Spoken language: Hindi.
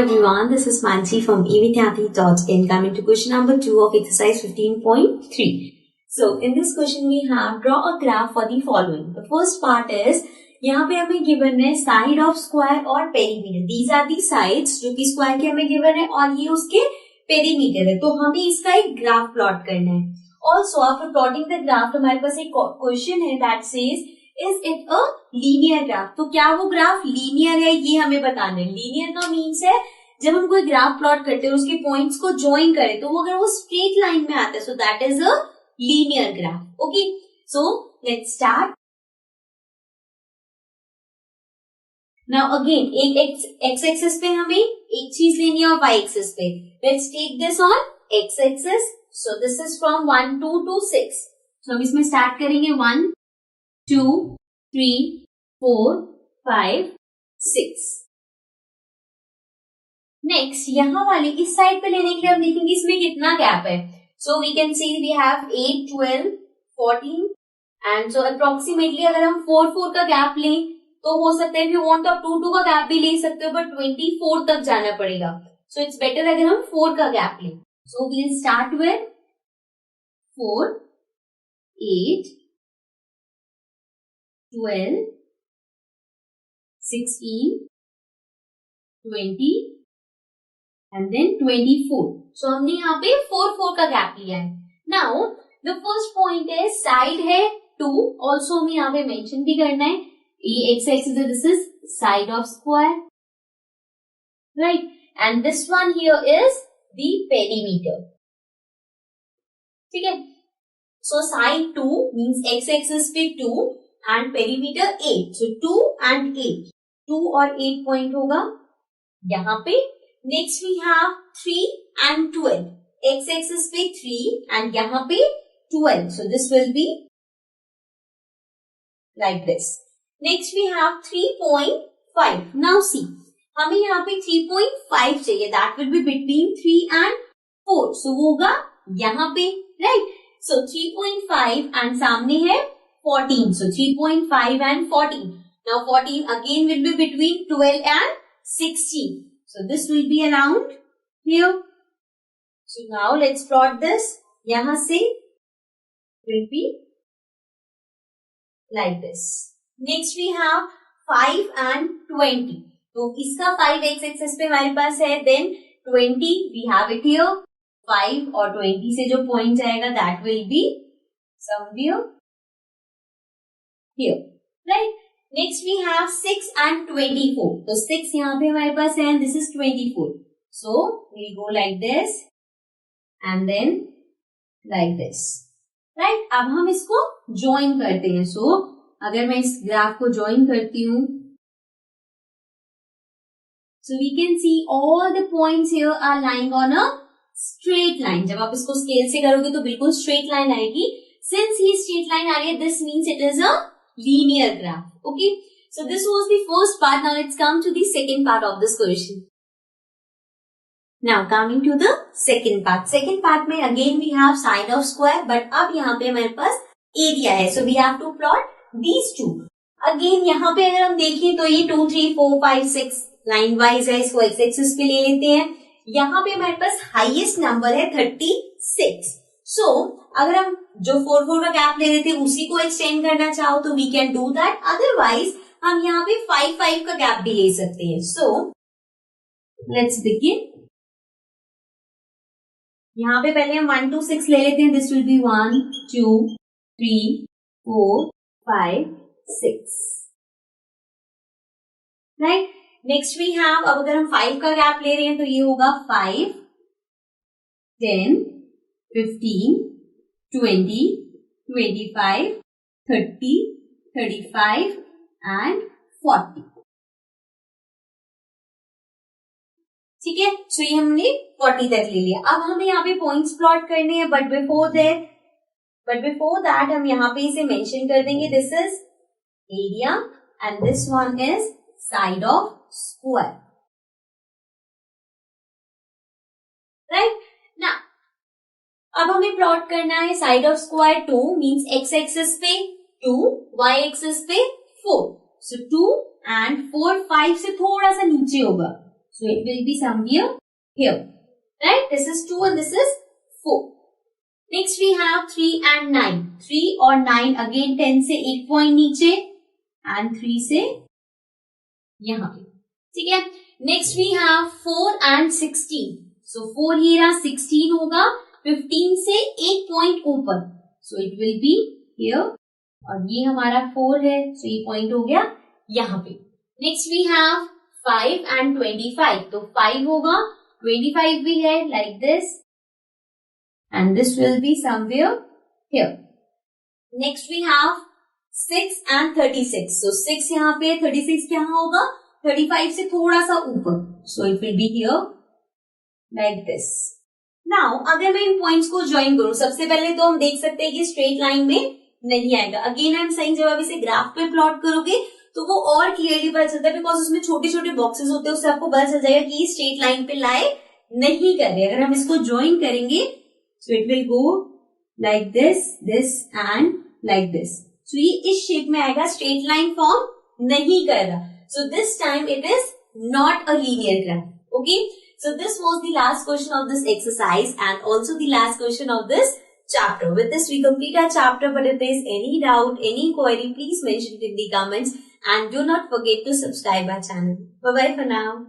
everyone, this is Mansi from evidyati.in coming to question number 2 of exercise 15.3. So in this question we have draw a graph for the following. The first part is यहाँ पे हमें गिवन है साइड ऑफ स्क्वायर और perimeter. These are the sides जो कि स्क्वायर के हमें गिवन है और ये उसके पेरीमीटर है. तो हमें इसका एक ग्राफ प्लॉट करना है. Also after plotting the graph हमारे पास एक क्वेश्चन है that says is it a linear graph. तो क्या वो ग्राफ लीनियर है ये हमें बताना है. लीनियर का मीन्स है जब हम कोई ग्राफ प्लॉट करते हैं उसके पॉइंट्स को ज्वाइन करें तो वो अगर वो स्ट्रेट लाइन में आता है so that is a linear graph. Okay, so let's start. Now again एक एक्स एक्सिस पे हमें एक चीज लेनी है और वाई एक्सिस पे. Let's take this on X axis. So this is from 1 2 to 6. सो हम इसमें स्टार्ट करेंगे 1 2 3 4 5 6. नेक्स्ट यहाँ वाले इस साइड पे लेने के लिए हम देखेंगे इसमें कितना गैप है. So we can see we have 8 12 14 and so approximately अगर हम 4 4 का गैप लें तो हो सकता है if you want तो आप 2 2 का गैप भी ले सकते हो बट 24 तक जाना पड़ेगा. सो इट्स बेटर अगर हम 4 का गैप लें. So we will start with 4 8 12 16 20 and then 24. सो हमने यहाँ पे 4 4 का गैप लिया है. नाउ द फर्स्ट पॉइंट है साइड है 2. ऑल्सो हमें यहाँ पे मेंशन भी करना है ये एक्स एक्सिस है. This is side of square, right, and this one here is the perimeter. ठीक है. So side 2 means x axis पे 2 एंड पेरीमीटर 8. सो 2 एंड 8, 2 और 8 पॉइंट होगा यहाँ पे. Next we have 3 and 12. X axis पे 3 एंड यहाँ पे 12. So this will be like this. Next we have 3.5. Now see हमें यहाँ पे 3.5 चाहिए. That will be between 3 and 4. सो वो होगा यहाँ पे, राइट. सो 3.5 एंड सामने है 14. So 3.5 and 14. Now 14 again will be between 12 and 16. So this will be around here. So now let's plot this. यहां से will be like this. Next we have 5 and 20. तो इसका 5 एक्स एक्सिस पे हमारे पास है. Then 20 we have it here. 5 और 20 से जो पॉइंट जाएगा that will be somewhere here, right. Next we have 6 and 24. तो 6 यहाँ पे हमारे पास है and this is 24. So we go like this and then like this, right. अब हम इसको ज्वाइन करते हैं. सो अगर मैं इस ग्राफ को ज्वाइन करती हूं so we can see all the points here are lying on a straight line. जब आप इसको स्केल से करोगे तो बिल्कुल स्ट्रेट लाइन आएगी. सिंस ये स्ट्रेट लाइन आ रही है this means it is a linear graph. Okay, so this was the first part. Now let's come to the second part of this question. Now coming to the second part. Second part में again we have side of square but अब यहाँ पे हमारे पास एरिया है. So we have to plot these two. Again यहाँ पे अगर हम देखें तो ये 2 3 4 5 6 लाइन वाइज है. इसको एक्स एक्सिस पे ले लेते हैं. यहाँ पे हमारे पास हाईएस्ट नंबर है 36. सो अगर हम जो 4 4 का गैप ले रहे थे उसी को एक्सटेंड करना चाहो तो we can do that. Otherwise हम यहाँ पे 5 5 का गैप भी ले सकते हैं. So let's begin. यहाँ पे पहले हम 1 2 6 ले लेते हैं. This will be 1 2 3 4 5 6, right. Next we have अब अगर हम 5 का गैप ले रहे हैं तो ये होगा 5 10 15 20 25 30 35 एंड 40. ठीक है. सो ये हमने 40 तक ले लिया. अब हमें यहाँ पे पॉइंट्स प्लॉट करने हैं बट बिफोर दैट हम यहाँ पे इसे मेंशन कर देंगे. This is area and this one is side of square, right. Now अब हमें प्लॉट करना है side of square 2 means x axis पे 2 वाई एक्सिस पे 4. सो 2 एंड 4 5 से थोड़ा सा नीचे होगा. So it will be somewhere here. Right? This is 2 and this is 4. Next we have 3 and 9. 3 और 9 again 10 से 1 point नीचे and 3 से यहाँ पे. ठीक है. Next we have 4 and 16. So 4 ये रहा, 16 होगा 15 से 1 point ऊपर. So it will be here. और ये हमारा 4 है, so ये point हो गया यहाँ पे. Next we have 5 and 25. तो 5 होगा, 25 भी है like this. And this will be somewhere here. Next we have 6 and 36. So 6 यहाँ पे, 36 क्या होगा? 35 से थोड़ा सा ऊपर. So it will be here like this. Now अगर मैं इन पॉइंट्स को ज्वाइन करूं, सबसे पहले तो हम देख सकते हैं कि स्ट्रेट लाइन में नहीं आएगा. अगेन आई एम सेइंग जब आप इसे ग्राफ पे प्लॉट करोगे तो वो और क्लियरली पता चलता है, बिकॉज उसमें छोटे छोटे बॉक्सेस होते हैं, उससे आपको पता चल जाएगा कि स्ट्रेट लाइन पे लाए नहीं कर रहे. अगर हम इसको ज्वाइन करेंगे so it will go like this, this and like this. So ये इस शेप में आएगा, स्ट्रेट लाइन फॉर्म नहीं कर रहा. So this time it is not a linear graph. Okay. So this was the last question of this exercise and also the last question of this chapter. With this we complete our chapter, but if there is any doubt, any query, please mention it in the comments and do not forget to subscribe our channel. Bye bye for now.